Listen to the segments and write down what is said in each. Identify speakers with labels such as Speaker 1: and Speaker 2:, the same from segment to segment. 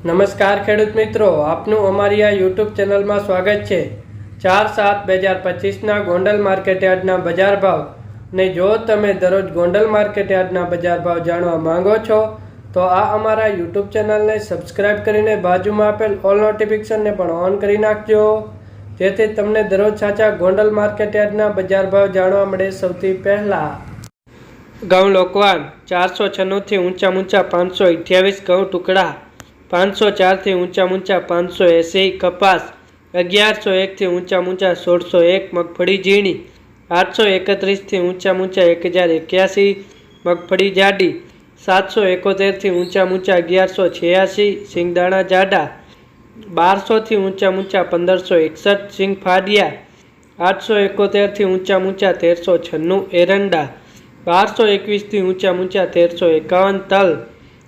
Speaker 1: નમસ્કાર ખેડૂત મિત્રો, આપનું અમારી આ યુટ્યુબ ચેનલમાં સ્વાગત છે। 4/7/2025ના ગોંડલ માર્કેટયાર્ડના બજાર ભાવ ને જો તમે દરરોજ ગોંડલ માર્કેટયાર્ડના બજાર ભાવ જાણવા માંગો છો તો આ અમારા યુટ્યુબ ચેનલને સબસ્ક્રાઇબ કરીને બાજુમાં આપેલ ઓલ નોટિફિકેશનને પણ ઓન કરી નાખજો, જેથી તમને દરરોજ સાચા ગોંડલ માર્કેટયાર્ડના બજાર ભાવ જાણવા મળે સૌથી પહેલા। ઘઉં લોકવાન 496 થી ઊંચા 528 ઘઉં ટુકડા 504 થી ઊંચા 580 કપાસ 1101 થી ઊંચા 1601 મગફળી ઝીણી 831 થી ઊંચા 1081 મગફળી જાડી 771 થી ઊંચા 1186 સિંગદાણા જાડા 1200 થી ઊંચા 1561 સિંગ ફાડિયા 871 થી ઊંચા 1396 એરંડા 1221 થી ઊંચા 1351 તલ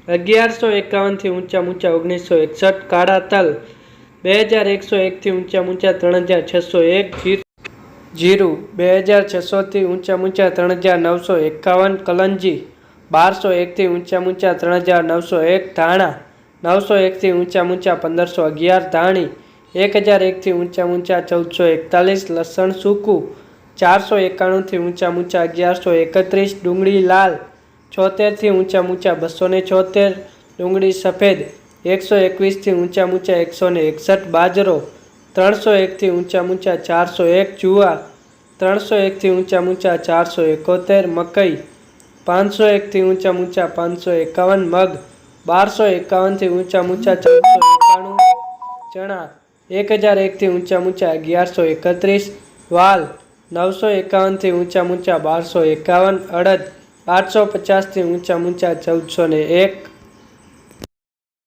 Speaker 1: 1151 થી ઊંચા 1961 કાળા તલ 2101 થી ઊંચા 3601 જીરું 2600 થી ઊંચા 3951 કલંજી 1201 થી ઊંચા 3901 ધાણા 901 થી ઊંચા 1511 ધાણી 1001 થી ઊંચા 1441 લસણ સૂકું 491 થી ઊંચા 1131 ડુંગળી લાલ 76 થી ઊંચા 276 ડુંગળી સફેદ 121 થી ઊંચા 161 બાજરો 301 થી ઊંચા 401 જુવાર 301 થી ઊંચા 471 મકઈ 501 થી ઊંચા 551 મગ 1251 થી ઊંચા 1491 ચણા 1001 થી ઊંચા 1131 વાલ 951 થી ઊંચા 1251 અડદ 850 થી ઊંચા 1401